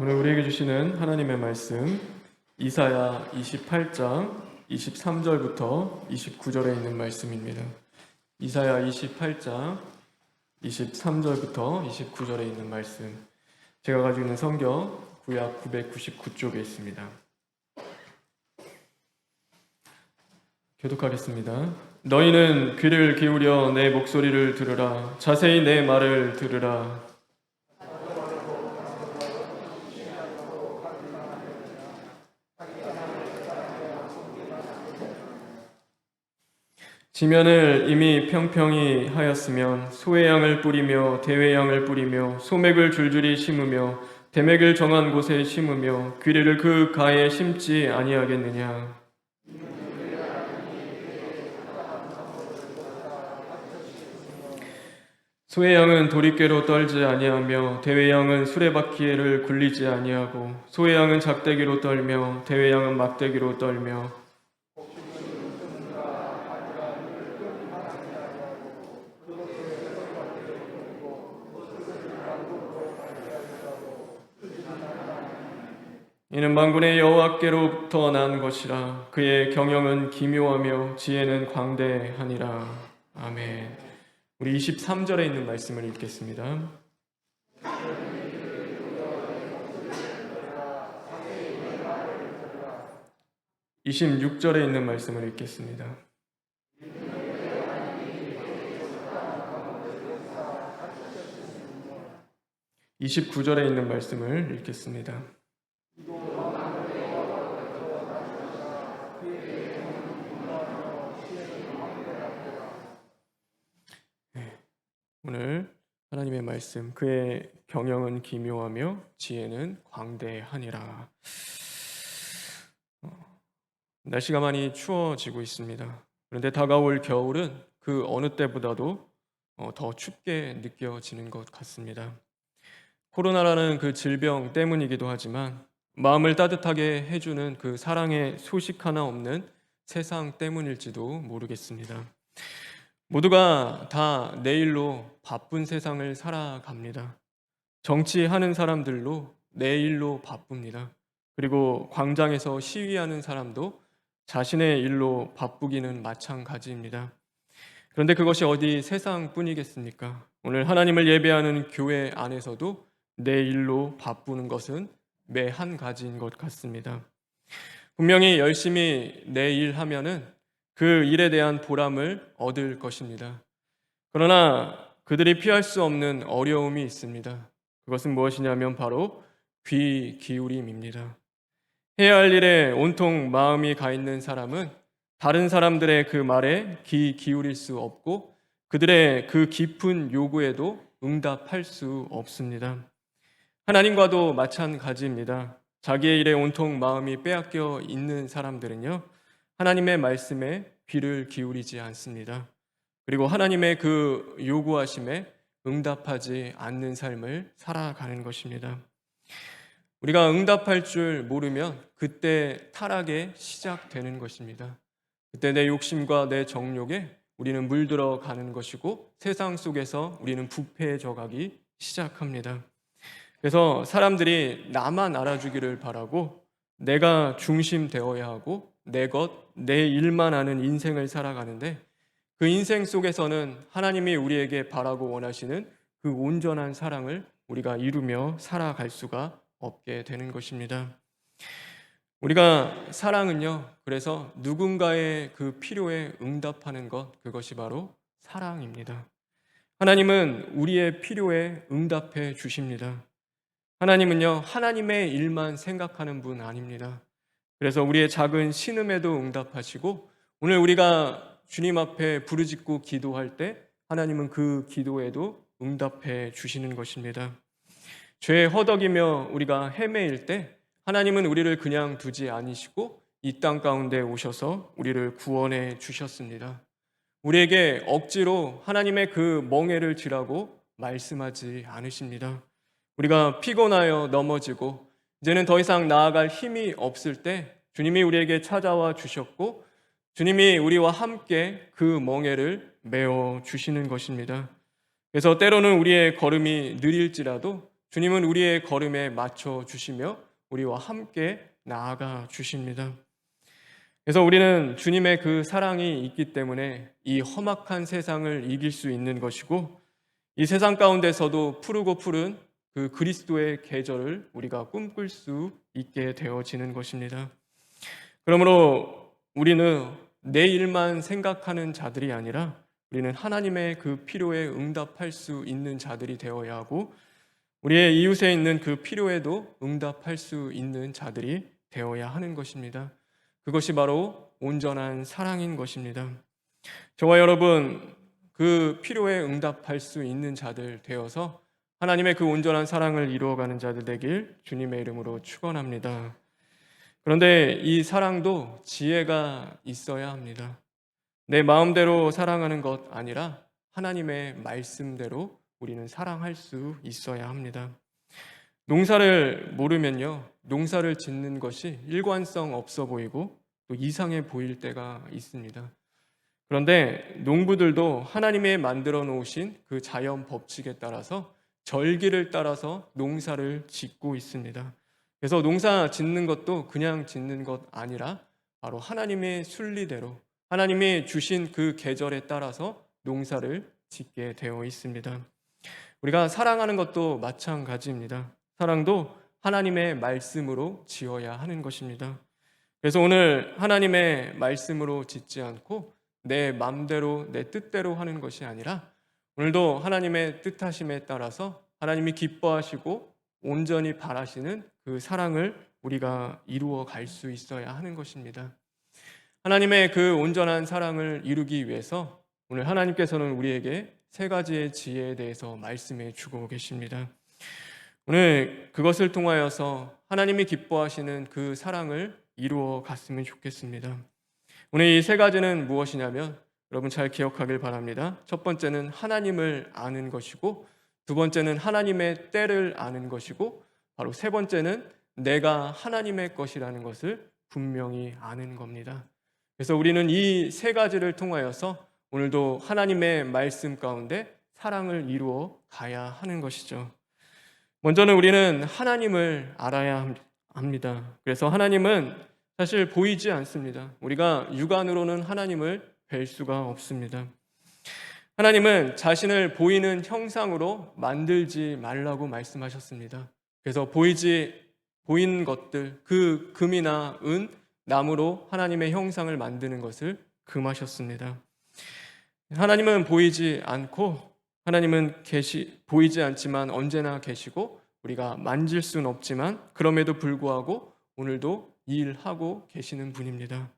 오늘 우리에게 주시는 하나님의 말씀 이사야 28장 23절부터 29절에 있는 말씀입니다. 이사야 28장 23절부터 29절에 있는 말씀, 제가 가지고 있는 성경 구약 999쪽에 있습니다. 교독하겠습니다. 너희는 귀를 기울여 내 목소리를 들으라. 자세히 내 말을 들으라. 지면을 이미 평평히 하였으면 소의 양을 뿌리며 대회 양을 뿌리며 소맥을 줄줄이 심으며 대맥을 정한 곳에 심으며 귀리를 그 가에 심지 아니하겠느냐. 소의 양은 도리깨로 떨지 아니하며 대회 양은 수레바퀴를 굴리지 아니하고 소의 양은 작대기로 떨며 대회 양은 막대기로 떨며 이는 만군의 여호와께로부터 난 것이라. 그의 경영은 기묘하며 지혜는 광대하니라. 아멘. 우리 23절에 있는 말씀을 읽겠습니다. 26절에 있는 말씀을 읽겠습니다. 29절에 있는 말씀을 읽겠습니다. 오늘 하나님의 말씀, 그의 경영은 기묘하며 지혜는 광대하니라. 날씨가 많이 추워지고 있습니다. 그런데 다가올 겨울은 그 어느 때보다도 더 춥게 느껴지는 것 같습니다. 코로나라는 그 질병 때문이기도 하지만 마음을 따뜻하게 해주는 그 사랑의 소식 하나 없는 세상 때문일지도 모르겠습니다. 모두가 다 내일로 바쁜 세상을 살아갑니다. 정치하는 사람들로 내일로 바쁩니다. 그리고 광장에서 시위하는 사람도 자신의 일로 바쁘기는 마찬가지입니다. 그런데 그것이 어디 세상뿐이겠습니까? 오늘 하나님을 예배하는 교회 안에서도 내 일로 바쁘는 것은 매 한 가지인 것 같습니다. 분명히 열심히 내 일 하면은 그 일에 대한 보람을 얻을 것입니다. 그러나 그들이 피할 수 없는 어려움이 있습니다. 그것은 무엇이냐면 바로 귀 기울임입니다. 해야 할 일에 온통 마음이 가 있는 사람은 다른 사람들의 그 말에 귀 기울일 수 없고 그들의 그 깊은 요구에도 응답할 수 없습니다. 하나님과도 마찬가지입니다. 자기의 일에 온통 마음이 빼앗겨 있는 사람들은요, 하나님의 말씀에 귀를 기울이지 않습니다. 그리고 하나님의 그 요구하심에 응답하지 않는 삶을 살아가는 것입니다. 우리가 응답할 줄 모르면 그때 타락이 시작되는 것입니다. 그때 내 욕심과 내 정욕에 우리는 물들어 가는 것이고 세상 속에서 우리는 부패해져 가기 시작합니다. 그래서 사람들이 나만 알아주기를 바라고 내가 중심 되어야 하고 내 것, 내 일만 아는 인생을 살아가는데 그 인생 속에서는 하나님이 우리에게 바라고 원하시는 그 온전한 사랑을 우리가 이루며 살아갈 수가 없게 되는 것입니다. 우리가 사랑은요, 그래서 누군가의 그 필요에 응답하는 것, 그것이 바로 사랑입니다. 하나님은 우리의 필요에 응답해 주십니다. 하나님은요, 하나님의 일만 생각하는 분 아닙니다. 그래서 우리의 작은 신음에도 응답하시고 오늘 우리가 주님 앞에 부르짖고 기도할 때 하나님은 그 기도에도 응답해 주시는 것입니다. 죄에 허덕이며 우리가 헤매일 때 하나님은 우리를 그냥 두지 않으시고 이 땅 가운데 오셔서 우리를 구원해 주셨습니다. 우리에게 억지로 하나님의 그 멍에를 쥐라고 말씀하지 않으십니다. 우리가 피곤하여 넘어지고 이제는 더 이상 나아갈 힘이 없을 때 주님이 우리에게 찾아와 주셨고 주님이 우리와 함께 그 멍에를 메어 주시는 것입니다. 그래서 때로는 우리의 걸음이 느릴지라도 주님은 우리의 걸음에 맞춰 주시며 우리와 함께 나아가 주십니다. 그래서 우리는 주님의 그 사랑이 있기 때문에 이 험악한 세상을 이길 수 있는 것이고, 이 세상 가운데서도 푸르고 푸른 그 그리스도의 계절을 우리가 꿈꿀 수 있게 되어지는 것입니다. 그러므로 우리는 내 일만 생각하는 자들이 아니라 우리는 하나님의 그 필요에 응답할 수 있는 자들이 되어야 하고, 우리의 이웃에 있는 그 필요에도 응답할 수 있는 자들이 되어야 하는 것입니다. 그것이 바로 온전한 사랑인 것입니다. 저와 여러분, 그 필요에 응답할 수 있는 자들 되어서 하나님의 그 온전한 사랑을 이루어가는 자들 되길 주님의 이름으로 축원합니다. 그런데 이 사랑도 지혜가 있어야 합니다. 내 마음대로 사랑하는 것 아니라 하나님의 말씀대로 우리는 사랑할 수 있어야 합니다. 농사를 모르면요, 농사를 짓는 것이 일관성 없어 보이고 또 이상해 보일 때가 있습니다. 그런데 농부들도 하나님의 만들어 놓으신 그 자연 법칙에 따라서 절기를 따라서 농사를 짓고 있습니다. 그래서 농사 짓는 것도 그냥 짓는 것 아니라 바로 하나님의 순리대로 하나님이 주신 그 계절에 따라서 농사를 짓게 되어 있습니다. 우리가 사랑하는 것도 마찬가지입니다. 사랑도 하나님의 말씀으로 지어야 하는 것입니다. 그래서 오늘 하나님의 말씀으로 짓지 않고 내 맘대로 내 뜻대로 하는 것이 아니라 오늘도 하나님의 뜻하심에 따라서 하나님이 기뻐하시고 온전히 바라시는 그 사랑을 우리가 이루어 갈 수 있어야 하는 것입니다. 하나님의 그 온전한 사랑을 이루기 위해서 오늘 하나님께서는 우리에게 세 가지의 지혜에 대해서 말씀해 주고 계십니다. 오늘 그것을 통하여서 하나님이 기뻐하시는 그 사랑을 이루어 갔으면 좋겠습니다. 오늘 이 세 가지는 무엇이냐면 여러분 잘 기억하길 바랍니다. 첫 번째는 하나님을 아는 것이고, 두 번째는 하나님의 때를 아는 것이고, 바로 세 번째는 내가 하나님의 것이라는 것을 분명히 아는 겁니다. 그래서 우리는 이 세 가지를 통하여서 오늘도 하나님의 말씀 가운데 사랑을 이루어 가야 하는 것이죠. 먼저는 우리는 하나님을 알아야 합니다. 그래서 하나님은 사실 보이지 않습니다. 우리가 육안으로는 하나님을 뵐 수가 없습니다. 하나님은 자신을 보이는 형상으로 만들지 말라고 말씀하셨습니다. 그래서 보이는 것들, 그 금이나 은, 나무로 하나님의 형상을 만드는 것을 금하셨습니다. 하나님은 보이지 않고, 하나님은 보이지 않지만 언제나 계시고 우리가 만질 수는 없지만 그럼에도 불구하고 오늘도 일하고 계시는 분입니다.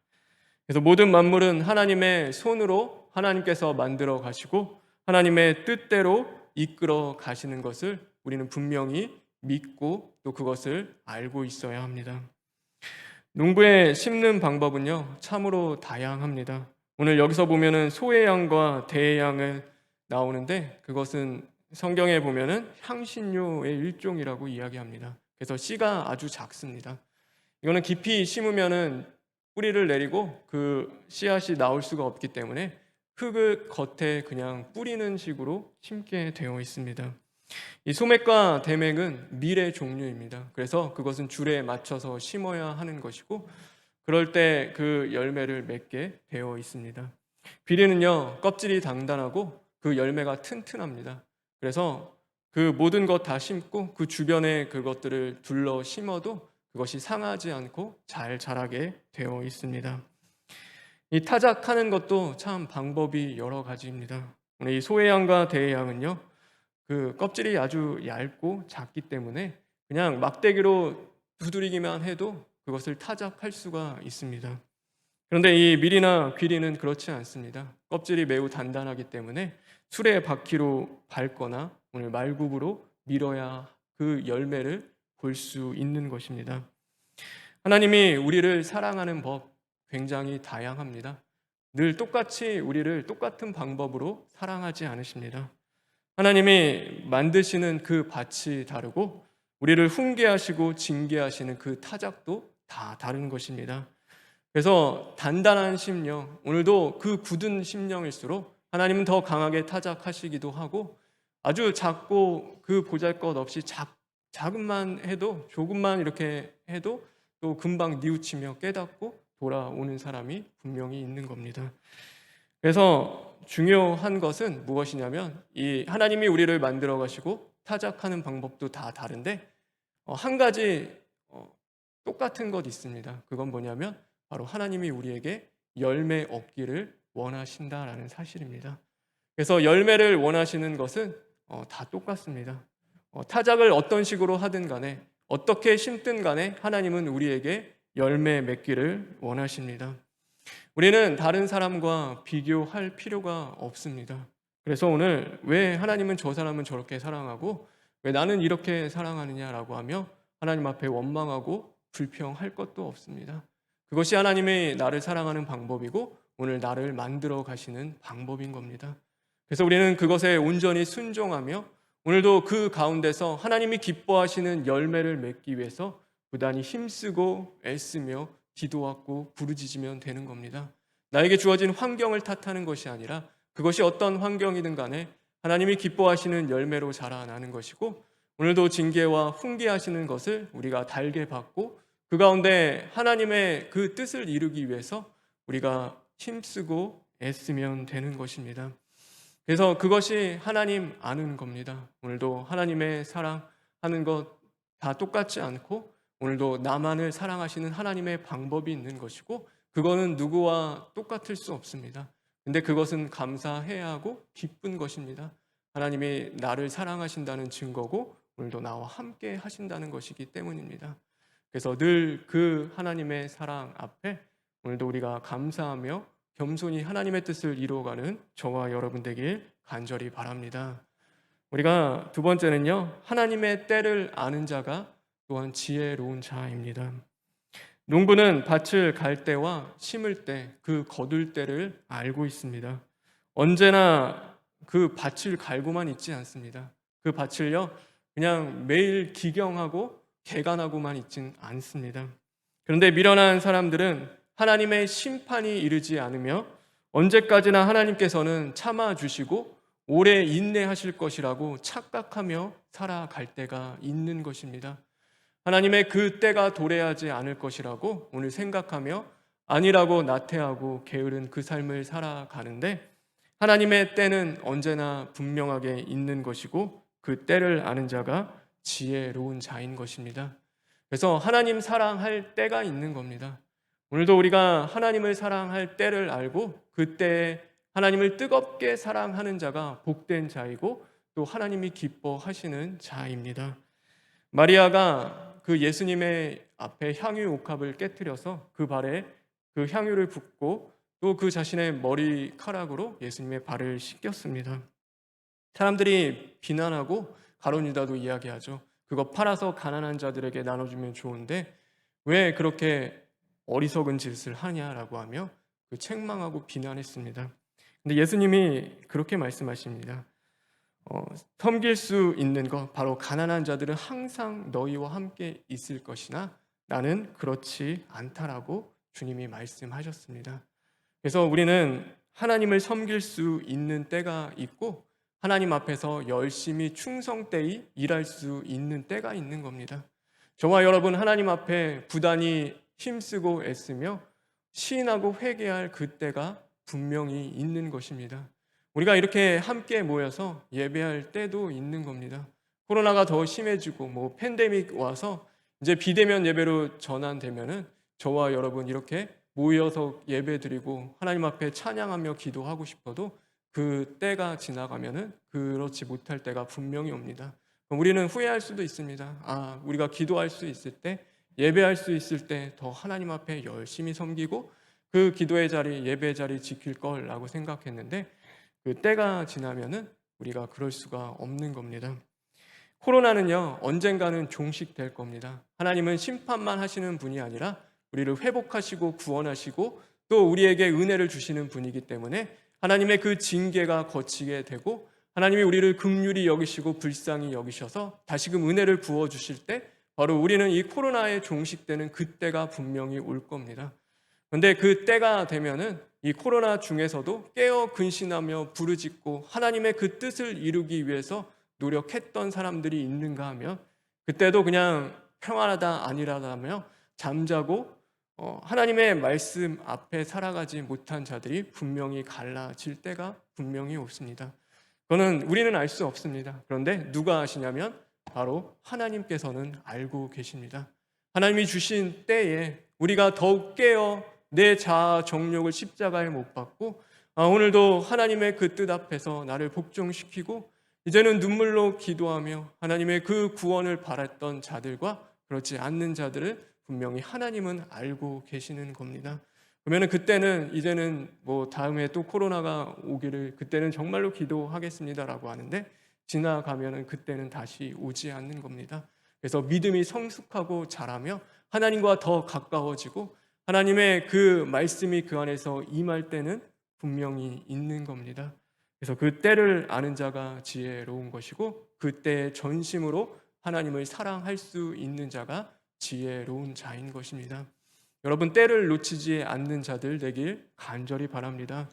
그래서 모든 만물은 하나님의 손으로 하나님께서 만들어 가시고 하나님의 뜻대로 이끌어 가시는 것을 우리는 분명히 믿고 또 그것을 알고 있어야 합니다. 농부의 심는 방법은요, 참으로 다양합니다. 오늘 여기서 보면은 소의 양과 대의 양을 나오는데 그것은 성경에 보면은 향신료의 일종이라고 이야기합니다. 그래서 씨가 아주 작습니다. 이거는 깊이 심으면은 뿌리를 내리고 그 씨앗이 나올 수가 없기 때문에 흙을 겉에 그냥 뿌리는 식으로 심게 되어 있습니다. 이 소맥과 대맥은 밀의 종류입니다. 그래서 그것은 줄에 맞춰서 심어야 하는 것이고 그럴 때 그 열매를 맺게 되어 있습니다. 비리는요, 껍질이 단단하고 그 열매가 튼튼합니다. 그래서 그 모든 것 다 심고 그 주변에 그것들을 둘러 심어도 그것이 상하지 않고 잘 자라게 되어 있습니다. 이 타작하는 것도 참 방법이 여러 가지입니다. 이 소의 양과 대의 양은요, 그 껍질이 아주 얇고 작기 때문에 그냥 막대기로 두드리기만 해도 그것을 타작할 수가 있습니다. 그런데 이 밀이나 귀리는 그렇지 않습니다. 껍질이 매우 단단하기 때문에 수레 바퀴로 밟거나 오늘 말굽으로 밀어야 그 열매를 볼 수 있는 것입니다. 하나님이 우리를 사랑하는 법 굉장히 다양합니다. 늘 똑같이 우리를 똑같은 방법으로 사랑하지 않으십니다. 하나님이 만드시는 그 밭이 다르고 우리를 훈계하시고 징계하시는 그 타작도 다 다른 것입니다. 그래서 단단한 심령, 오늘도 그 굳은 심령일수록 하나님은 더 강하게 타작하시기도 하고 아주 작고 그 보잘것 없이 작은만 해도 조금만 이렇게 해도 또 금방 뉘우치며 깨닫고 돌아오는 사람이 분명히 있는 겁니다. 그래서 중요한 것은 무엇이냐면 이 하나님이 우리를 만들어 가시고 타작하는 방법도 다 다른데 한 가지 똑같은 것 있습니다. 그건 뭐냐면 바로 하나님이 우리에게 열매 얻기를 원하신다라는 사실입니다. 그래서 열매를 원하시는 것은 다 똑같습니다. 타작을 어떤 식으로 하든 간에 어떻게 심든 간에 하나님은 우리에게 열매 맺기를 원하십니다. 우리는 다른 사람과 비교할 필요가 없습니다. 그래서 오늘 왜 하나님은 저 사람은 저렇게 사랑하고 왜 나는 이렇게 사랑하느냐라고 하며 하나님 앞에 원망하고 불평할 것도 없습니다. 그것이 하나님이 나를 사랑하는 방법이고 오늘 나를 만들어 가시는 방법인 겁니다. 그래서 우리는 그것에 온전히 순종하며 오늘도 그 가운데서 하나님이 기뻐하시는 열매를 맺기 위해서 부단히 힘쓰고 애쓰며 기도하고 부르짖으면 되는 겁니다. 나에게 주어진 환경을 탓하는 것이 아니라 그것이 어떤 환경이든 간에 하나님이 기뻐하시는 열매로 자라나는 것이고 오늘도 징계와 훈계하시는 것을 우리가 달게 받고 그 가운데 하나님의 그 뜻을 이루기 위해서 우리가 힘쓰고 애쓰면 되는 것입니다. 그래서 그것이 하나님 아는 겁니다. 오늘도 하나님의 사랑하는 것 다 똑같지 않고 오늘도 나만을 사랑하시는 하나님의 방법이 있는 것이고 그거는 누구와 똑같을 수 없습니다. 근데 그것은 감사해야 하고 기쁜 것입니다. 하나님이 나를 사랑하신다는 증거고 오늘도 나와 함께 하신다는 것이기 때문입니다. 그래서 늘 그 하나님의 사랑 앞에 오늘도 우리가 감사하며 겸손히 하나님의 뜻을 이루어가는 저와 여러분 되길 간절히 바랍니다. 우리가 두 번째는요, 하나님의 때를 아는 자가 또한 지혜로운 자입니다. 농부는 밭을 갈 때와 심을 때, 그 거둘 때를 알고 있습니다. 언제나 그 밭을 갈고만 있지 않습니다. 그 밭을요, 그냥 매일 기경하고 개간하고만 있진 않습니다. 그런데 미련한 사람들은 하나님의 심판이 이르지 않으며 언제까지나 하나님께서는 참아주시고 오래 인내하실 것이라고 착각하며 살아갈 때가 있는 것입니다. 하나님의 그 때가 도래하지 않을 것이라고 오늘 생각하며 아니라고 나태하고 게으른 그 삶을 살아가는데 하나님의 때는 언제나 분명하게 있는 것이고 그 때를 아는 자가 지혜로운 자인 것입니다. 그래서 하나님 사랑할 때가 있는 겁니다. 오늘도 우리가 하나님을 사랑할 때를 알고 그때에 하나님을 뜨겁게 사랑하는 자가 복된 자이고 또 하나님이 기뻐하시는 자입니다. 마리아가 그 예수님의 앞에 향유 옥합을 깨뜨려서 그 발에 그 향유를 붓고 또 그 자신의 머리카락으로 예수님의 발을 씻겼습니다. 사람들이 비난하고 가룟 유다도 이야기하죠. 그거 팔아서 가난한 자들에게 나눠주면 좋은데 왜 그렇게 어리석은 짓을 하냐라고 하며 그 책망하고 비난했습니다. 근데 예수님이 그렇게 말씀하십니다. 섬길 수 있는 것 바로 가난한 자들은 항상 너희와 함께 있을 것이나 나는 그렇지 않다라고 주님이 말씀하셨습니다. 그래서 우리는 하나님을 섬길 수 있는 때가 있고 하나님 앞에서 열심히 충성되이 일할 수 있는 때가 있는 겁니다. 저와 여러분 하나님 앞에 부단히 힘쓰고 애쓰며 시인하고 회개할 그때가 분명히 있는 것입니다. 우리가 이렇게 함께 모여서 예배할 때도 있는 겁니다. 코로나가 더 심해지고 팬데믹 와서 이제 비대면 예배로 전환되면은 저와 여러분 이렇게 모여서 예배드리고 하나님 앞에 찬양하며 기도하고 싶어도 그 때가 지나가면은 그렇지 못할 때가 분명히 옵니다. 우리는 후회할 수도 있습니다. 우리가 기도할 수 있을 때, 예배할 수 있을 때 더 하나님 앞에 열심히 섬기고 그 기도의 자리, 예배의 자리 지킬 거라고 생각했는데 그 때가 지나면은 우리가 그럴 수가 없는 겁니다. 코로나는요, 언젠가는 종식될 겁니다. 하나님은 심판만 하시는 분이 아니라 우리를 회복하시고 구원하시고 또 우리에게 은혜를 주시는 분이기 때문에 하나님의 그 징계가 거치게 되고 하나님이 우리를 긍휼히 여기시고 불쌍히 여기셔서 다시금 은혜를 부어주실 때 바로 우리는 이 코로나에 종식되는 그때가 분명히 올 겁니다. 그런데 그 때가 되면은 이 코로나 중에서도 깨어 근신하며 부르짖고 하나님의 그 뜻을 이루기 위해서 노력했던 사람들이 있는가 하면 그때도 그냥 평안하다 아니라다며 잠자고 하나님의 말씀 앞에 살아가지 못한 자들이 분명히 갈라질 때가 분명히 없습니다. 그거는 우리는 알 수 없습니다. 그런데 누가 아시냐면 바로 하나님께서는 알고 계십니다. 하나님이 주신 때에 우리가 더욱 깨어 내 자아 정욕을 십자가에 못 박고 오늘도 하나님의 그 뜻 앞에서 나를 복종시키고 이제는 눈물로 기도하며 하나님의 그 구원을 바랐던 자들과 그렇지 않는 자들을 분명히 하나님은 알고 계시는 겁니다. 그러면 그때는 이제는 뭐 다음에 또 코로나가 오기를 그때는 정말로 기도하겠습니다라고 하는데 지나가면은 그때는 다시 오지 않는 겁니다. 그래서 믿음이 성숙하고 자라며 하나님과 더 가까워지고 하나님의 그 말씀이 그 안에서 임할 때는 분명히 있는 겁니다. 그래서 그 때를 아는 자가 지혜로운 것이고 그때의 전심으로 하나님을 사랑할 수 있는 자가 지혜로운 자인 것입니다. 여러분 때를 놓치지 않는 자들 되길 간절히 바랍니다.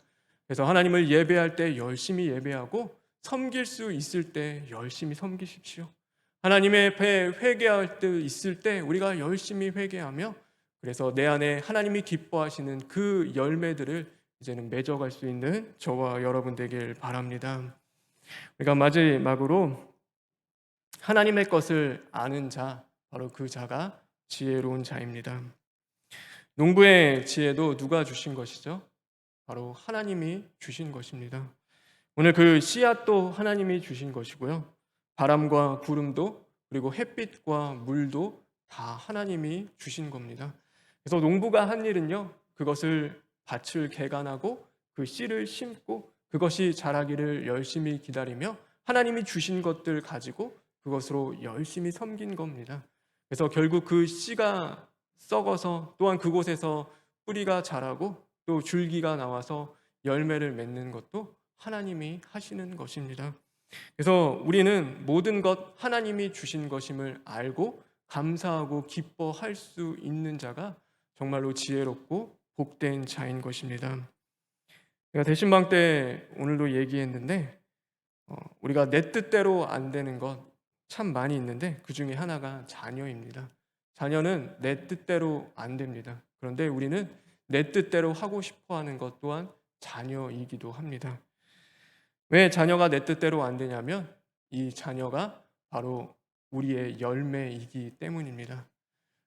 그래서 하나님을 예배할 때 열심히 예배하고 섬길 수 있을 때 열심히 섬기십시오. 하나님의 앞에 회개할 때 있을 때 우리가 열심히 회개하며 그래서 내 안에 하나님이 기뻐하시는 그 열매들을 이제는 맺어갈 수 있는 저와 여러분 되길 바랍니다. 우리가 마지막으로 하나님의 것을 아는 자, 바로 그 자가 지혜로운 자입니다. 농부의 지혜도 누가 주신 것이죠? 바로 하나님이 주신 것입니다. 오늘 그 씨앗도 하나님이 주신 것이고요. 바람과 구름도 그리고 햇빛과 물도 다 하나님이 주신 겁니다. 그래서 농부가 한 일은요, 그것을 밭을 개간하고 그 씨를 심고 그것이 자라기를 열심히 기다리며 하나님이 주신 것들 가지고 그것으로 열심히 섬긴 겁니다. 그래서 결국 그 씨가 썩어서 또한 그곳에서 뿌리가 자라고 또 줄기가 나와서 열매를 맺는 것도 하나님이 하시는 것입니다. 그래서 우리는 모든 것 하나님이 주신 것임을 알고 감사하고 기뻐할 수 있는 자가 정말로 지혜롭고 복된 자인 것입니다. 제가 대신방 때 오늘도 얘기했는데 우리가 내 뜻대로 안 되는 것 참 많이 있는데 그 중에 하나가 자녀입니다. 자녀는 내 뜻대로 안 됩니다. 그런데 우리는 내 뜻대로 하고 싶어 하는 것 또한 자녀이기도 합니다. 왜 자녀가 내 뜻대로 안 되냐면 이 자녀가 바로 우리의 열매이기 때문입니다.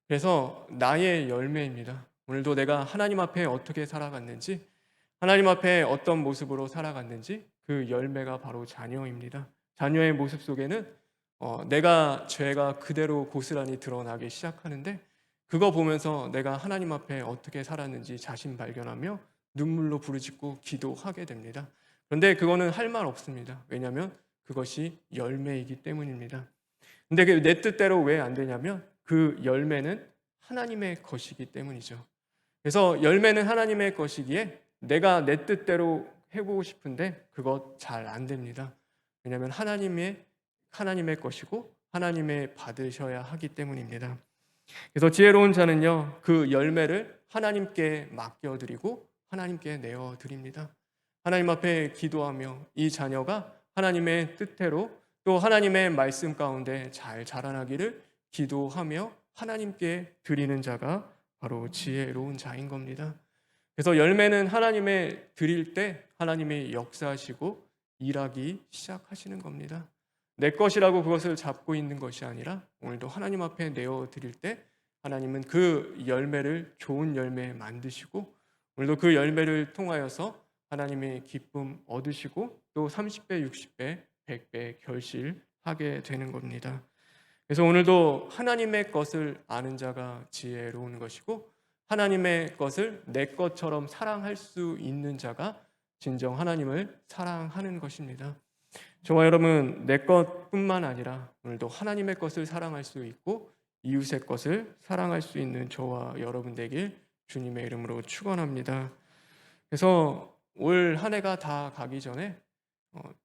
그래서 나의 열매입니다. 오늘도 내가 하나님 앞에 어떻게 살아갔는지, 하나님 앞에 어떤 모습으로 살아갔는지 그 열매가 바로 자녀입니다. 자녀의 모습 속에는 내가 죄가 그대로 고스란히 드러나기 시작하는데 그거 보면서 내가 하나님 앞에 어떻게 살았는지 자신 발견하며 눈물로 부르짖고 기도하게 됩니다. 그런데 그거는 할 말 없습니다. 왜냐하면 그것이 열매이기 때문입니다. 근데 내 뜻대로 왜 안 되냐면 그 열매는 하나님의 것이기 때문이죠. 그래서 열매는 하나님의 것이기에 내가 내 뜻대로 해보고 싶은데 그것 잘 안 됩니다. 왜냐하면 하나님의 것이고 하나님의 받으셔야 하기 때문입니다. 그래서 지혜로운 자는요 그 열매를 하나님께 맡겨드리고 하나님께 내어드립니다. 하나님 앞에 기도하며 이 자녀가 하나님의 뜻대로 또 하나님의 말씀 가운데 잘 자라나기를 기도하며 하나님께 드리는 자가 바로 지혜로운 자인 겁니다. 그래서 열매는 하나님의 드릴 때 하나님이 역사하시고 일하기 시작하시는 겁니다. 내 것이라고 그것을 잡고 있는 것이 아니라 오늘도 하나님 앞에 내어 드릴 때 하나님은 그 열매를 좋은 열매 만드시고 오늘도 그 열매를 통하여서 하나님의 기쁨 얻으시고 또 30배, 60배, 100배 결실하게 되는 겁니다. 그래서 오늘도 하나님의 것을 아는 자가 지혜로운 것이고 하나님의 것을 내 것처럼 사랑할 수 있는 자가 진정 하나님을 사랑하는 것입니다. 저와 여러분 내 것뿐만 아니라 오늘도 하나님의 것을 사랑할 수 있고 이웃의 것을 사랑할 수 있는 저와 여러분 되길 주님의 이름으로 축원합니다. 그래서 올 한 해가 다 가기 전에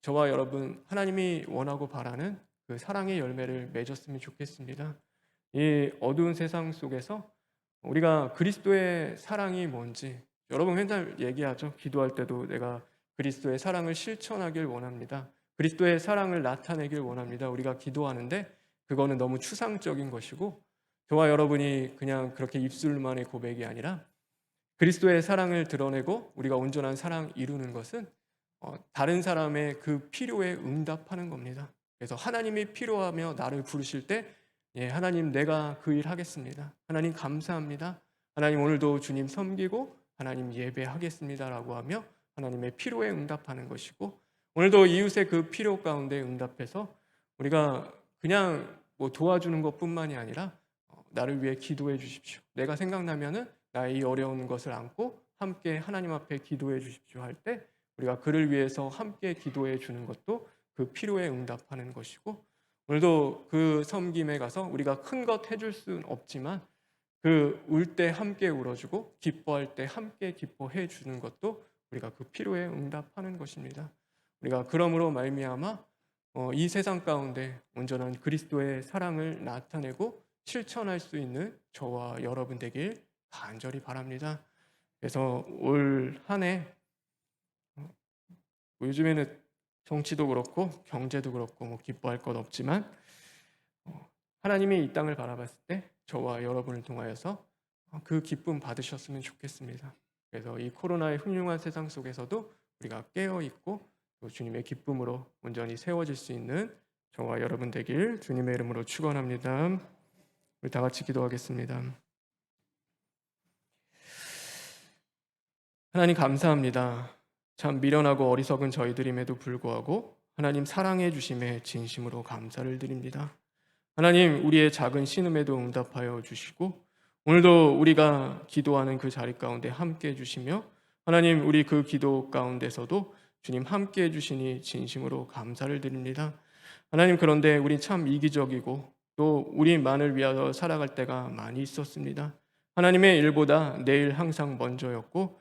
저와 여러분 하나님이 원하고 바라는 그 사랑의 열매를 맺었으면 좋겠습니다. 이 어두운 세상 속에서 우리가 그리스도의 사랑이 뭔지 여러분 맨날 얘기하죠. 기도할 때도 내가 그리스도의 사랑을 실천하길 원합니다. 그리스도의 사랑을 나타내길 원합니다. 우리가 기도하는데 그거는 너무 추상적인 것이고, 저와 여러분이 그냥 그렇게 입술만의 고백이 아니라 그리스도의 사랑을 드러내고 우리가 온전한 사랑 이루는 것은 다른 사람의 그 필요에 응답하는 겁니다. 그래서 하나님이 필요하며 나를 부르실 때, 예, 하나님 내가 그 일 하겠습니다. 하나님 감사합니다. 하나님 오늘도 주님 섬기고 하나님 예배하겠습니다라고 하며 하나님의 필요에 응답하는 것이고, 오늘도 이웃의 그 필요 가운데 응답해서 우리가 그냥 뭐 도와주는 것뿐만이 아니라 나를 위해 기도해 주십시오. 내가 생각나면은 나의 이 어려운 것을 안고 함께 하나님 앞에 기도해 주십시오 할 때, 우리가 그를 위해서 함께 기도해 주는 것도 그 필요에 응답하는 것이고, 오늘도 그 섬김에 가서 우리가 큰 것 해줄 수는 없지만 그 울 때 함께 울어주고 기뻐할 때 함께 기뻐해 주는 것도 우리가 그 필요에 응답하는 것입니다. 우리가 그러므로 말미암아 이 세상 가운데 온전한 그리스도의 사랑을 나타내고 실천할 수 있는 저와 여러분 되길 간절히 바랍니다. 그래서 올 한해 요즘에는 정치도 그렇고 경제도 그렇고 뭐 기뻐할 것 없지만 하나님이 이 땅을 바라봤을 때 저와 여러분을 통하여서 그 기쁨 받으셨으면 좋겠습니다. 그래서 이 코로나의 흉흉한 세상 속에서도 우리가 깨어 있고 또 주님의 기쁨으로 온전히 세워질 수 있는 저와 여러분 되길 주님의 이름으로 축원합니다. 우리 다 같이 기도하겠습니다. 하나님 감사합니다. 참 미련하고 어리석은 저희들임에도 불구하고 하나님 사랑해 주심에 진심으로 감사를 드립니다. 하나님 우리의 작은 신음에도 응답하여 주시고 오늘도 우리가 기도하는 그 자리 가운데 함께 해 주시며 하나님 우리 그 기도 가운데서도 주님 함께 해 주시니 진심으로 감사를 드립니다. 하나님 그런데 우리 참 이기적이고 또 우리만을 위하여 살아갈 때가 많이 있었습니다. 하나님의 일보다 내일 항상 먼저였고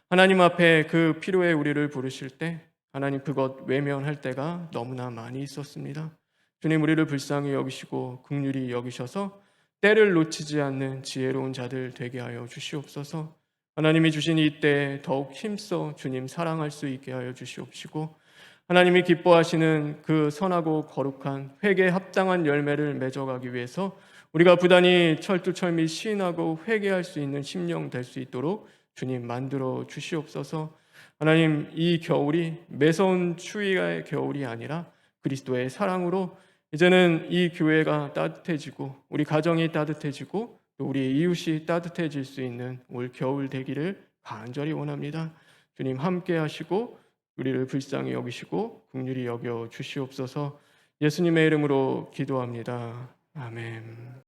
하나님 앞에 그 필요에 우리를 부르실 때 하나님 그것 외면할 때가 너무나 많이 있었습니다. 주님 우리를 불쌍히 여기시고 긍휼히 여기셔서 때를 놓치지 않는 지혜로운 자들 되게 하여 주시옵소서. 하나님이 주신 이때 더욱 힘써 주님 사랑할 수 있게 하여 주시옵시고 하나님이 기뻐하시는 그 선하고 거룩한 회개에 합당한 열매를 맺어가기 위해서 우리가 부단히 철두철미 시인하고 회개할 수 있는 심령 될 수 있도록 주님 만들어 주시옵소서. 하나님 이 겨울이 매서운 추위의 겨울이 아니라 그리스도의 사랑으로 이제는 이 교회가 따뜻해지고 우리 가정이 따뜻해지고 또 우리 이웃이 따뜻해질 수 있는 올 겨울 되기를 간절히 원합니다. 주님 함께 하시고 우리를 불쌍히 여기시고 긍휼히 여겨 주시옵소서. 예수님의 이름으로 기도합니다. 아멘.